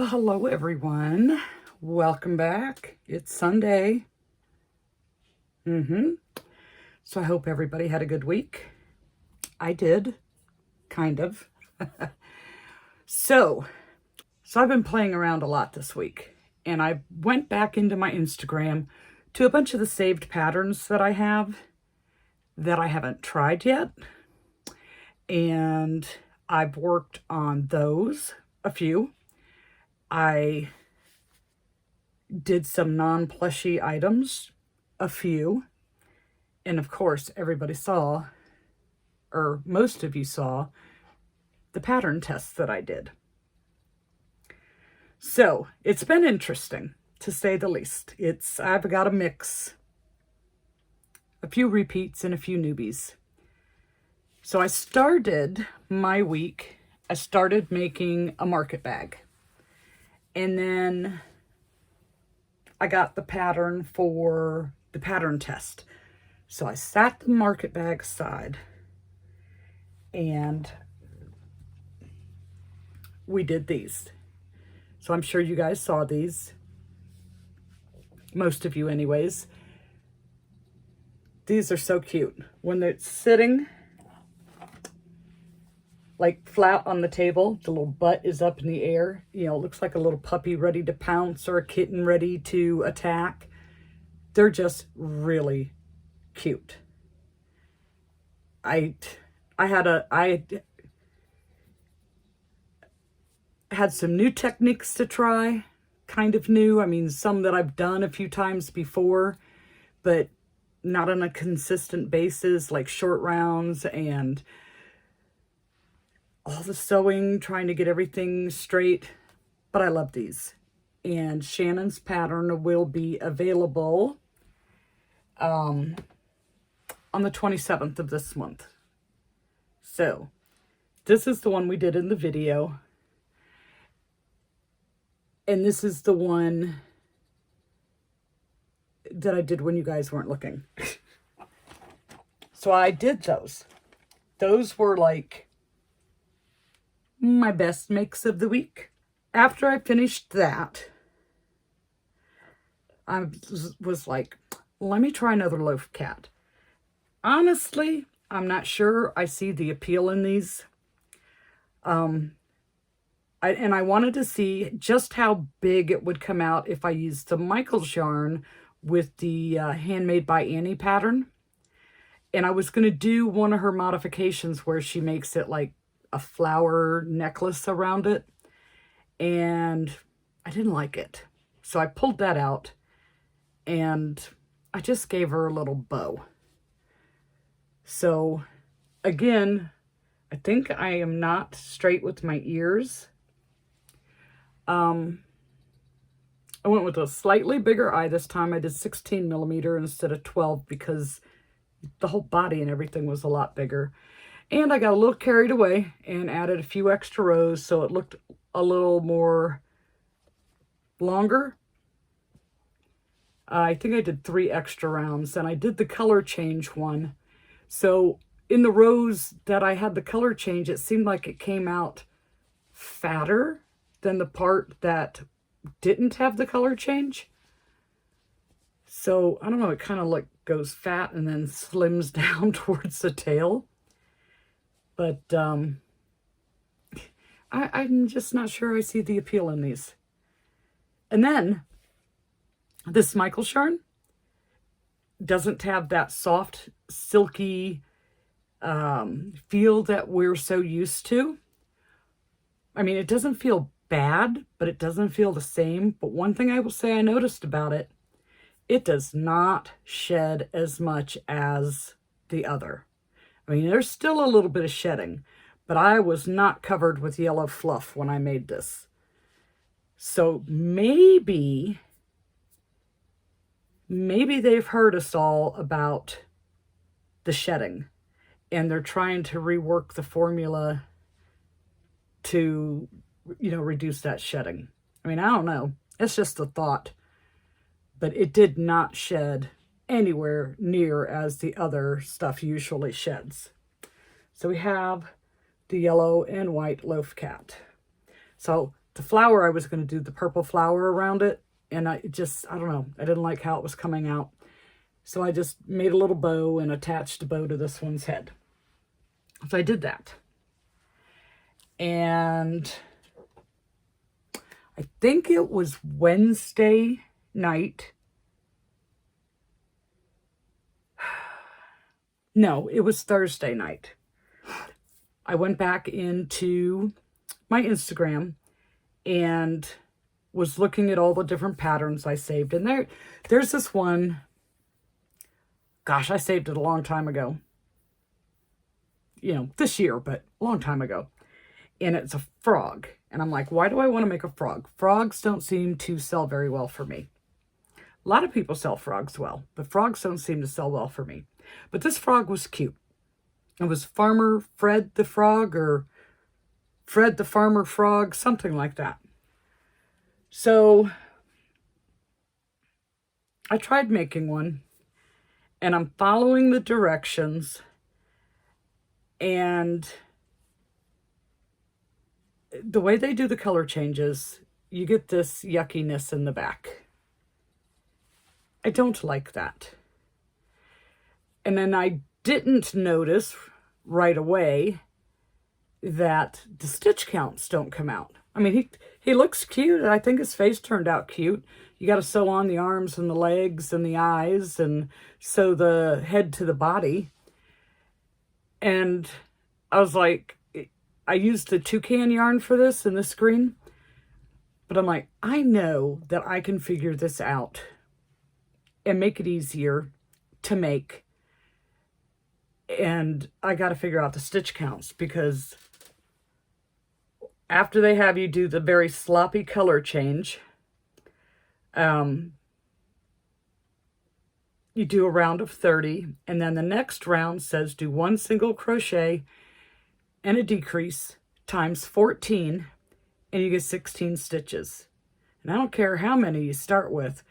Well, hello everyone. Welcome back. It's Sunday. So I hope everybody had a good week. I did, kind of. So I've been playing around a lot this week, and I went back into my Instagram to a bunch of the saved patterns that I have that I haven't tried yet. And I've worked on those, a few. I did some non-plushy items, a few. And of course, everybody saw, or most of you saw, the pattern tests that I did. So it's been interesting, to say the least. I've got a mix, a few repeats and a few newbies. So I started my week, I started making a market bag. And then I got the pattern for the pattern test. So I sat the market bag aside and we did these. So I'm sure you guys saw these. Most of you anyways. These are so cute. When they're sitting like flat on the table, the little butt is up in the air. You know, it looks like a little puppy ready to pounce or a kitten ready to attack. They're just really cute. I had some new techniques to try, kind of new. I mean, some that I've done a few times before, but not on a consistent basis, like short rounds and all the sewing, trying to get everything straight. But I love these. And Shannon's pattern will be available on the 27th of this month. So this is the one we did in the video. And this is the one that I did when you guys weren't looking. So I did those. Those were like my best makes of the week. After I finished that, I was like, let me try another loaf cat. Honestly, I'm not sure I see the appeal in these. I wanted to see just how big it would come out if I used the Michael's yarn with the Handmade by Annie pattern. And I was going to do one of her modifications where she makes it like a flower necklace around it. And I didn't like it. So I pulled that out and I just gave her a little bow. So again, I think I am not straight with my ears. I went with a slightly bigger eye this time. I did 16 millimeter instead of 12 because the whole body and everything was a lot bigger. And I got a little carried away and added a few extra rows so it looked a little more longer. I think I did 3 extra rounds, and I did the color change one. So in the rows that I had the color change, it seemed like it came out fatter than the part that didn't have the color change. So I don't know, it kind of like goes fat and then slims down towards the tail. But I'm just not sure I see the appeal in these. And then this Michael's yarn doesn't have that soft, silky feel that we're so used to. I mean, it doesn't feel bad, but it doesn't feel the same. But one thing I will say I noticed about it, it does not shed as much as the other. I mean, there's still a little bit of shedding, but I was not covered with yellow fluff when I made this. So maybe they've heard us all about the shedding and they're trying to rework the formula to, you know, reduce that shedding. I mean, I don't know. It's just a thought. But it did not shed anywhere near as the other stuff usually sheds. So we have the yellow and white loaf cat. So the flower, I was going to do the purple flower around it. And I don't know. I didn't like how it was coming out. So I just made a little bow and attached a bow to this one's head. So I did that. And I think it was Wednesday night. No, it was Thursday night. I went back into my Instagram and was looking at all the different patterns I saved. And there's this one. Gosh, I saved it a long time ago. You know, this year, but a long time ago. And it's a frog. And I'm like, why do I want to make a frog? Frogs don't seem to sell very well for me. A lot of people sell frogs well, but frogs don't seem to sell well for me. But this frog was cute. It was Farmer Fred the Frog, or Fred the Farmer Frog, something like that. So I tried making one, and I'm following the directions, and the way they do the color changes, you get this yuckiness in the back. I don't like that. And then I didn't notice right away that the stitch counts don't come out. I mean, he looks cute. I think his face turned out cute. You got to sew on the arms and the legs and the eyes and sew the head to the body. And I was like, I used the toucan yarn for this in this green. But I'm like, I know that I can figure this out and make it easier to make. And I got to figure out the stitch counts, because after they have you do the very sloppy color change, you do a round of 30, and then the next round says do 1 single crochet and a decrease times 14, and you get 16 stitches. And I don't care how many you start with.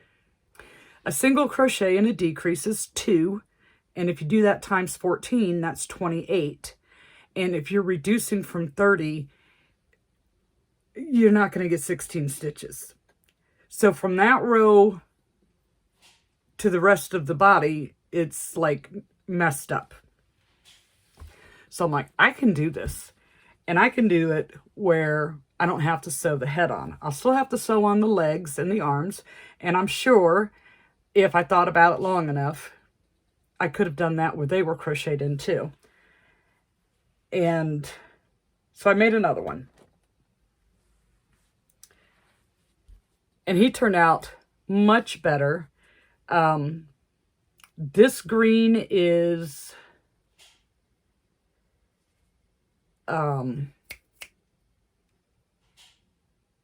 A single crochet and a decrease is 2, and if you do that times 14, that's 28. And if you're reducing from 30, you're not going to get 16 stitches. So from that row to the rest of the body, it's like messed up. So I'm like, I can do this. And I can do it where I don't have to sew the head on. I'll still have to sew on the legs and the arms. And I'm sure if I thought about it long enough, I could have done that where they were crocheted in too. And so I made another one. And he turned out much better. This green is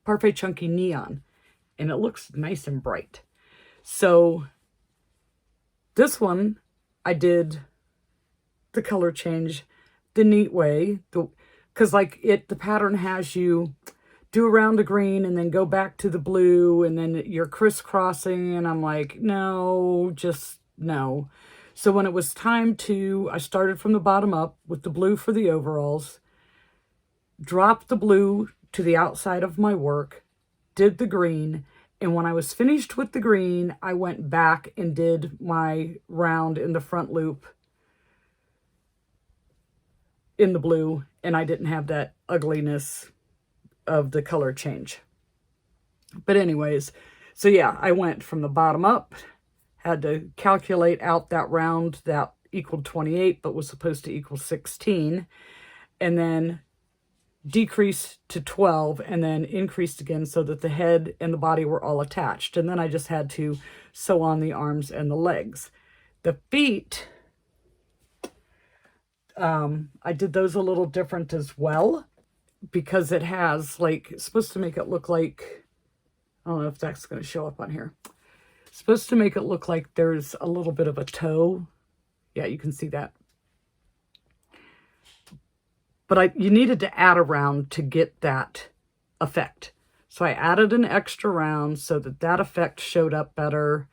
Parfait Chunky Neon, and it looks nice and bright. So this one, I did the color change the neat way, because like the pattern has you do around the green and then go back to the blue, and then you're crisscrossing, and I'm like, no, just no. So when it was time I started from the bottom up with the blue for the overalls, dropped the blue to the outside of my work, did the green, and when I was finished with the green, I went back and did my round in the front loop in the blue, and I didn't have that ugliness of the color change. But anyways, so yeah, I went from the bottom up, had to calculate out that round that equaled 28, but was supposed to equal 16, and then decreased to 12, and then increased again so that the head and the body were all attached. And then I just had to sew on the arms and the legs. The feet, I did those a little different as well, because it has, like, it's supposed to make it look like, I don't know if that's going to show up on here. It's supposed to make it look like there's a little bit of a toe. Yeah, you can see that. But you needed to add a round to get that effect. So I added an extra round so that that effect showed up better.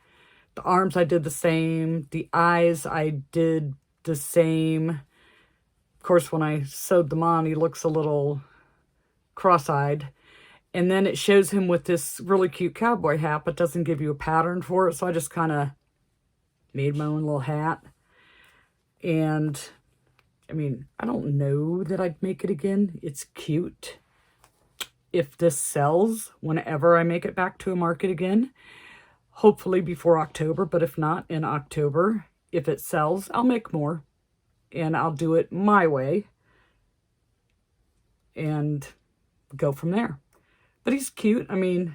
The arms I did the same. The eyes I did the same. Of course, when I sewed them on, he looks a little cross-eyed. And then it shows him with this really cute cowboy hat, but doesn't give you a pattern for it. So I just kind of made my own little hat. And I mean, I don't know that I'd make it again. It's cute. If this sells, whenever I make it back to a market again, hopefully before October, but if not, in October, if it sells, I'll make more. And I'll do it my way. And go from there. But he's cute. I mean,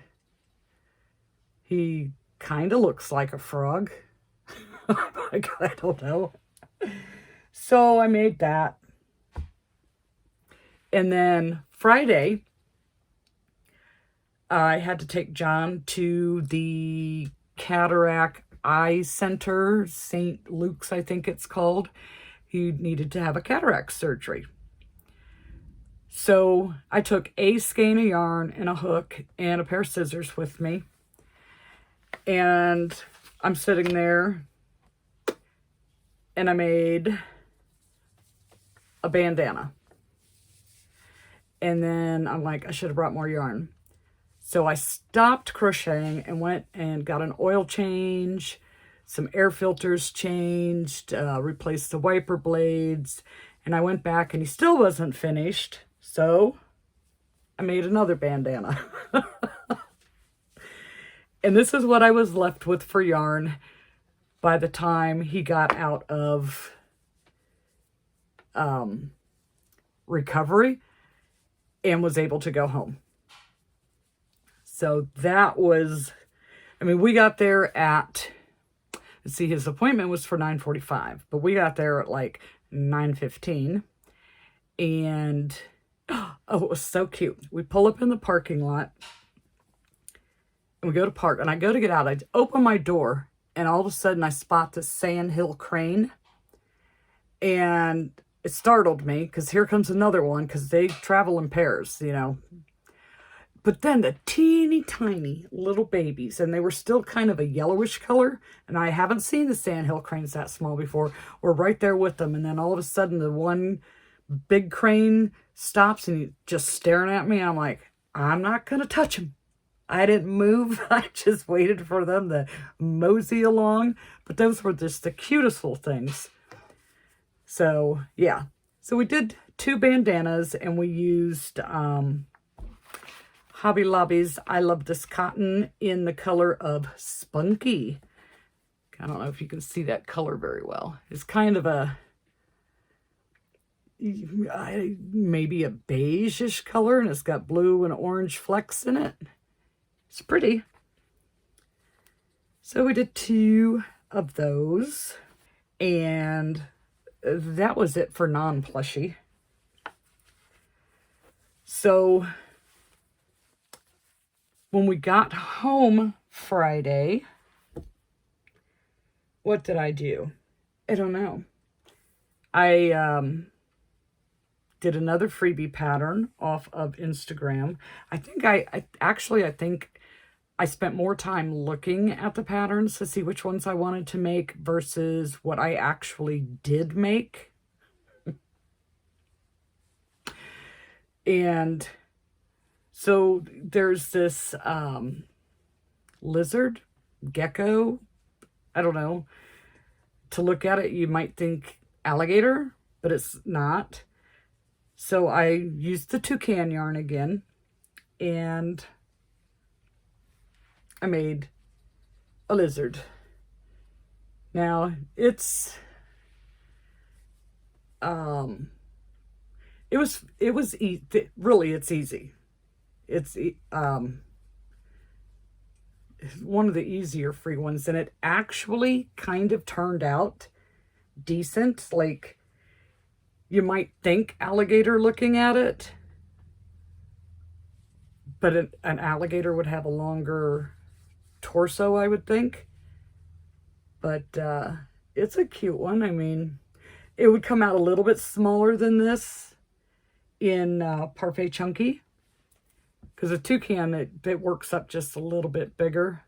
he kind of looks like a frog. I don't know. So I made that. And then Friday, I had to take John to the Cataract Eye Center, St. Luke's, I think it's called. He needed to have a cataract surgery. So I took a skein of yarn and a hook and a pair of scissors with me. And I'm sitting there and I made a bandana. And then I'm like, I should have brought more yarn. So I stopped crocheting and went and got an oil change, some air filters changed, replaced the wiper blades. And I went back and he still wasn't finished. So I made another bandana. And this is what I was left with for yarn by the time he got out of recovery and was able to go home. So that was, I mean, we got there at, let's see, his appointment was for 9:45, but we got there at like 9:15. And oh, it was so cute. We pull up in the parking lot and we go to park, and I go to get out. I open my door and all of a sudden I spot this sandhill crane, and it startled me because here comes another one, because they travel in pairs, you know. But then the teeny tiny little babies, and they were still kind of a yellowish color, and I haven't seen the sandhill cranes that small before, were right there with them. And then all of a sudden the one big crane stops and he's just staring at me. I'm like, I'm not going to touch him. I didn't move. I just waited for them to mosey along. But those were just the cutest little things. So, yeah. So we did 2 bandanas, and we used Hobby Lobby's I Love This Cotton in the color of Spunky. I don't know if you can see that color very well. It's kind of a, maybe a beige-ish color, and it's got blue and orange flecks in it. It's pretty. So we did 2 of those, and that was it for non-plushie. So when we got home Friday, what did I do? I don't know. I did another freebie pattern off of Instagram. I think I think I spent more time looking at the patterns to see which ones I wanted to make versus what I actually did make. And so there's this lizard, gecko, I don't know. To look at it, you might think alligator, but it's not. So I used the toucan yarn again, and I made a lizard. Now, it's really, it's easy. It's one of the easier free ones, and it actually kind of turned out decent. Like, you might think alligator looking at it, but an alligator would have a longer torso, I would think. But it's a cute one. I mean, it would come out a little bit smaller than this in Parfait Chunky, because a toucan, it works up just a little bit bigger.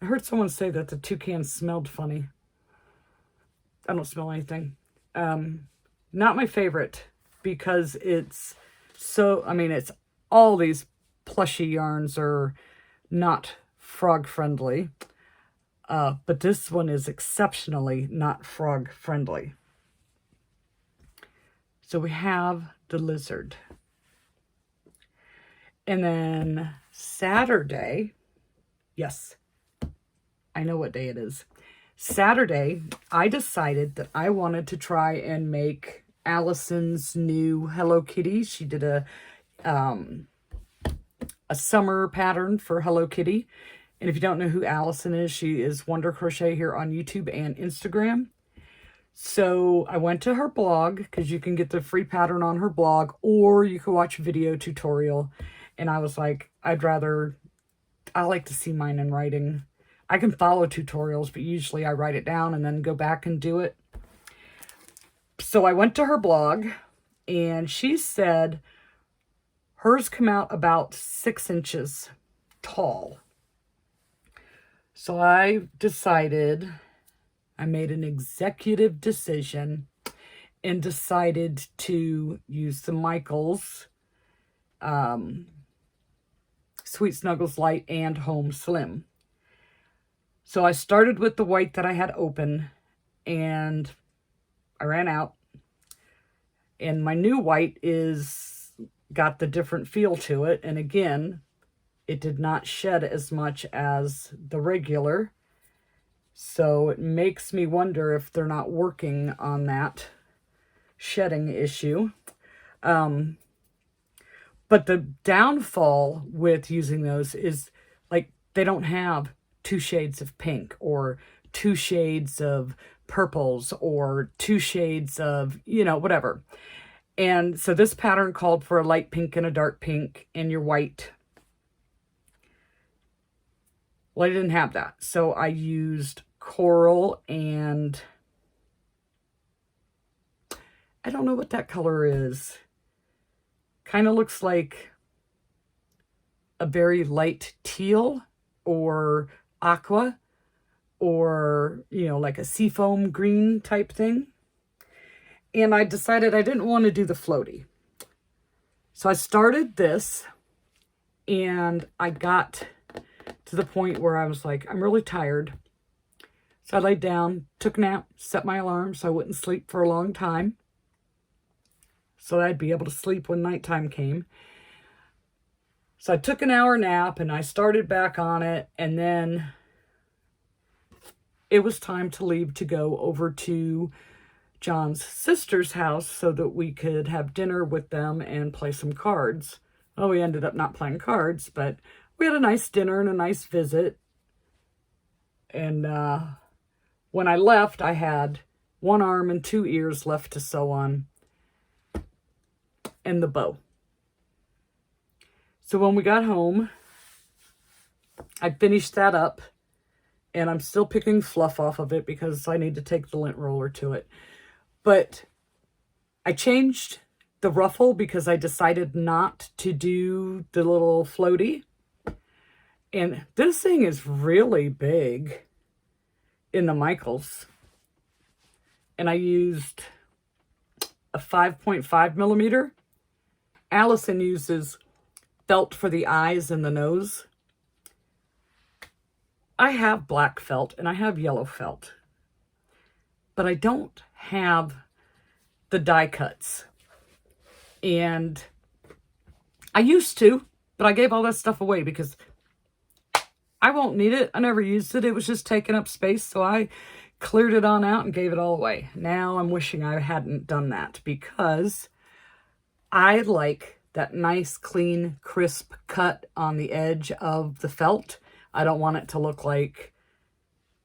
I heard someone say that the toucan smelled funny. I don't smell anything. Not my favorite, because it's so, I mean, it's all these Plushie yarns are not frog friendly, but this one is exceptionally not frog friendly. So we have the lizard. And then Saturday, yes, I know what day it is. Saturday, I decided that I wanted to try and make Allison's new Hello Kitty. She did a summer pattern for Hello Kitty. And if you don't know who Allison is, she is Wonder Crochet here on YouTube and Instagram. So I went to her blog, because you can get the free pattern on her blog, or you can watch a video tutorial. And I was like, I like to see mine in writing. I can follow tutorials, but usually I write it down and then go back and do it. So I went to her blog, and she said hers come out about 6 inches tall. So I made an executive decision and decided to use the Michaels Sweet Snuggles Light and Home Slim. So I started with the white that I had open, and I ran out. And my new white got the different feel to it. And again, it did not shed as much as the regular. So it makes me wonder if they're not working on that shedding issue. But the downfall with using those is, like, they don't have 2 shades of pink or 2 shades of purples or 2 shades of, whatever. And so this pattern called for a light pink and a dark pink and your white. Well, I didn't have that. So I used coral and I don't know what that color is. Kind of looks like a very light teal or aqua or, like a seafoam green type thing. And I decided I didn't want to do the floaty. So I started this, and I got to the point where I was like, I'm really tired. So I laid down, took a nap, set my alarm so I wouldn't sleep for a long time, so that I'd be able to sleep when nighttime came. So I took an hour nap, and I started back on it, and then it was time to leave to go over to John's sister's house so that we could have dinner with them and play some cards. Well, we ended up not playing cards, but we had a nice dinner and a nice visit. And when I left, I had 1 arm and 2 ears left to sew on, and the bow. So when we got home, I finished that up, and I'm still picking fluff off of it because I need to take the lint roller to it. But I changed the ruffle because I decided not to do the little floaty. And this thing is really big in the Michaels. And I used a 5.5 millimeter. Allison uses felt for the eyes and the nose. I have black felt and I have yellow felt, but I don't have the die cuts. And I used to, but I gave all that stuff away because I won't need it. I never used it. It was just taking up space, so I cleared it on out and gave it all away. Now I'm wishing I hadn't done that because I like that nice, clean, crisp cut on the edge of the felt. I don't want it to look like,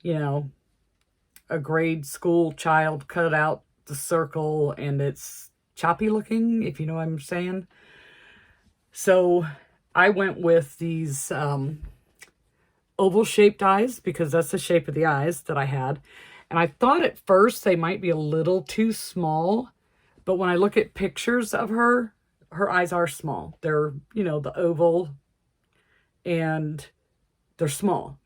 a grade school child cut out the circle and it's choppy looking, if you know what I'm saying. So I went with these oval shaped eyes because that's the shape of the eyes that I had. And I thought at first they might be a little too small, but when I look at pictures of her eyes are small. They're, the oval, and they're small.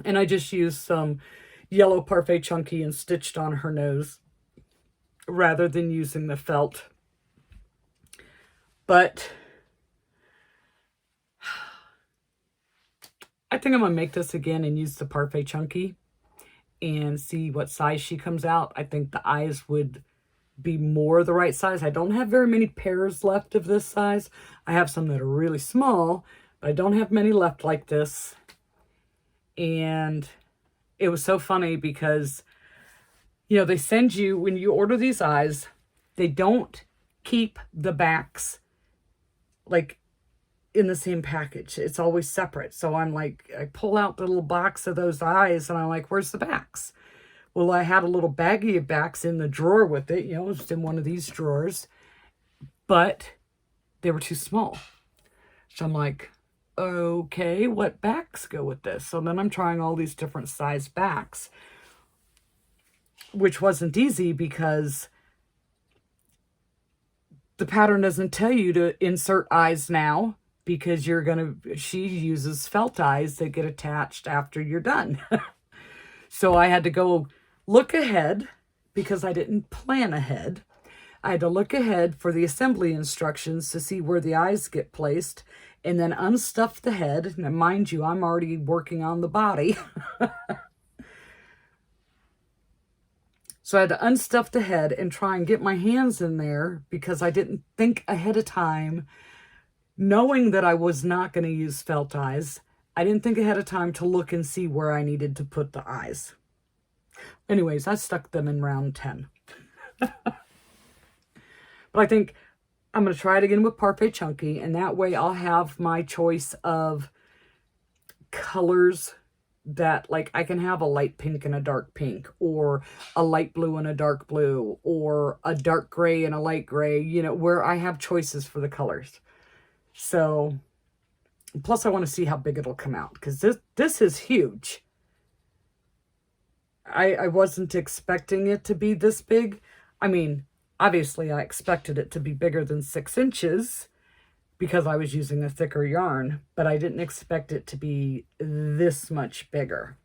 And I just used some yellow Parfait Chunky and stitched on her nose rather than using the felt. But I think I'm going to make this again and use the Parfait Chunky and see what size she comes out. I think the eyes would be more the right size. I don't have very many pairs left of this size. I have some that are really small, but I don't have many left like this. And it was so funny because, you know, they send you, when you order these eyes, they don't keep the backs like in the same package. It's always separate. So I'm like, I pull out the little box of those eyes and I'm like, where's the backs? Well, I had a little baggie of backs in the drawer with it, you know, just in one of these drawers, but they were too small. So I'm like, okay, what backs go with this? So then I'm trying all these different size backs, which wasn't easy because the pattern doesn't tell you to insert eyes now, because she uses felt eyes that get attached after you're done. So I had to go look ahead because I didn't plan ahead. I had to look ahead for the assembly instructions to see where the eyes get placed and then unstuff the head. And mind you, I'm already working on the body. So I had to unstuff the head and try and get my hands in there because I didn't think ahead of time, knowing that I was not going to use felt eyes. I didn't think ahead of time to look and see where I needed to put the eyes. Anyways, I stuck them in round 10. But I think I'm going to try it again with Parfait Chunky, and that way I'll have my choice of colors that, like, I can have a light pink and a dark pink, or a light blue and a dark blue, or a dark gray and a light gray, you know, where I have choices for the colors. So, plus I want to see how big it'll come out, because this is huge. I wasn't expecting it to be this big. I mean, obviously I expected it to be bigger than 6 inches because I was using a thicker yarn, but I didn't expect it to be this much bigger.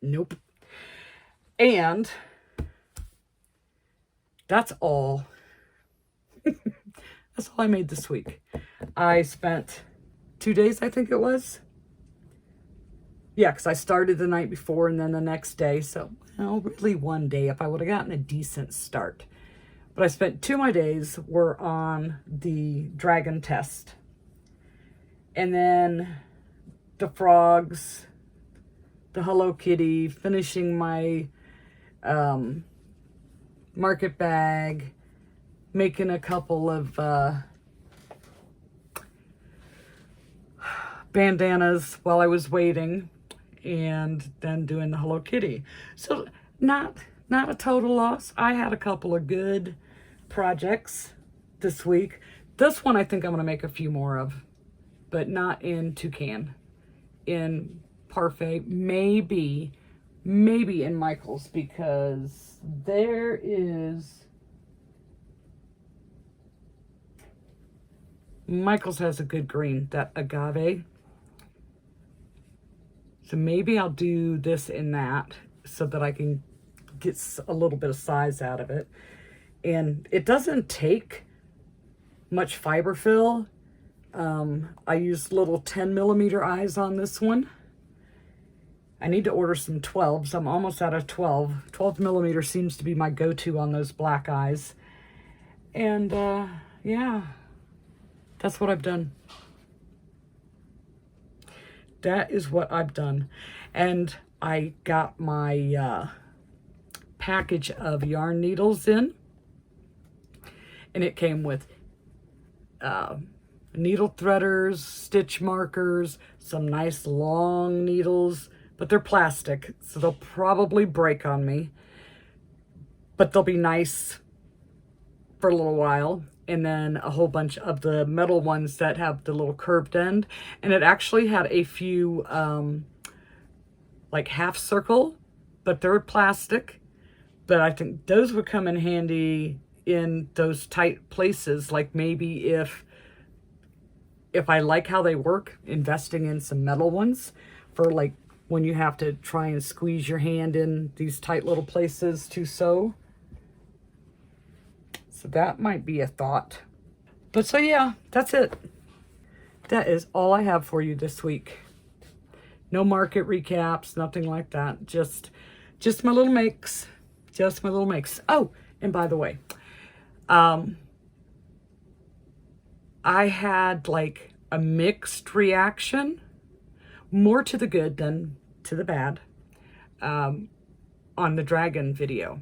Nope. And that's all. That's all I made this week. I spent 2 days, I think it was. Yeah, because I started the night before and then the next day. So, well, really 1 day if I would have gotten a decent start. But I spent 2 of my days were on the dragon test. And then the frogs, the Hello Kitty, finishing my market bag, making a couple of bandanas while I was waiting, and then doing the Hello Kitty. So not a total loss. I had a couple of good projects this week. This one I think I'm going to make a few more of, but not in Toucan. In Parfait, maybe in Michael's, because there is... Michael's has a good green, that agave. So maybe I'll do this in that so that I can get a little bit of size out of it. And it doesn't take much fiber fill. I used little 10mm eyes on this one. I need to order some 12s. I'm almost out of 12. 12mm seems to be my go-to on those black eyes. And yeah, that's what I've done. That is what I've done. And I got my package of yarn needles in. And it came with needle threaders, stitch markers, some nice long needles. But they're plastic, so they'll probably break on me. But they'll be nice for a little while. And then a whole bunch of the metal ones that have the little curved end. And it actually had a few like half circle, but they're plastic. But I think those would come in handy in those tight places. Like maybe if I like how they work, investing in some metal ones for like when you have to try and squeeze your hand in these tight little places to sew. So that might be a thought. But so yeah, that's it. That is all I have for you this week. No market recaps, nothing like that. Just my little makes. Just my little makes. Oh, and by the way, I had like a mixed reaction, more to the good than to the bad, on the dragon video.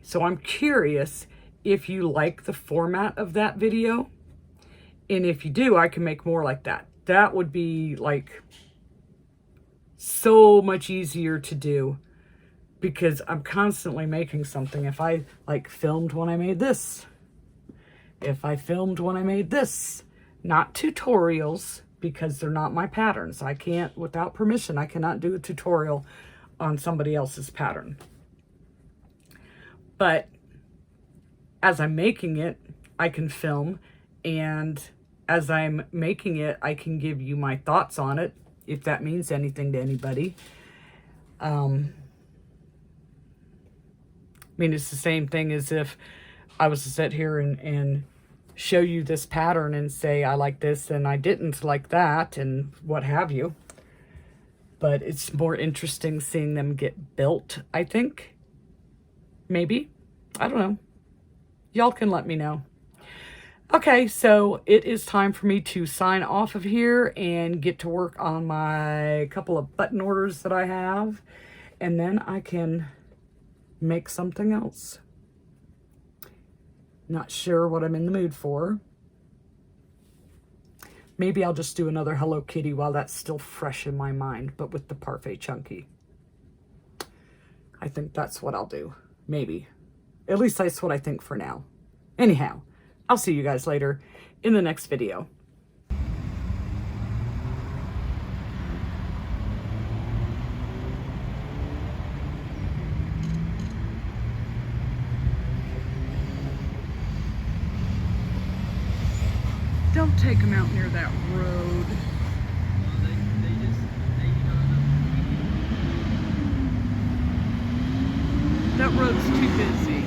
So I'm curious if you like the format of that video. And if you do, I can make more like that. That would be like so much easier to do because I'm constantly making something. If I like filmed when I made this, if I filmed when I made this, not tutorials because they're not my patterns. I can't, without permission, I cannot do a tutorial on somebody else's pattern. But as I'm making it, I can film, and as I'm making it, I can give you my thoughts on it, if that means anything to anybody. I mean, it's the same thing as if I was to sit here and show you this pattern and say, I like this and I didn't like that and what have you. But it's more interesting seeing them get built, I think. Maybe. I don't know. Y'all can let me know. Okay, so it is time for me to sign off of here and get to work on my couple of button orders that I have. And then I can make something else. Not sure what I'm in the mood for. Maybe I'll just do another Hello Kitty while that's still fresh in my mind, but with the Parfait Chunky. I think that's what I'll do. Maybe. At least that's what I think for now. Anyhow, I'll see you guys later in the next video. Don't take them out near that road. That road's too busy.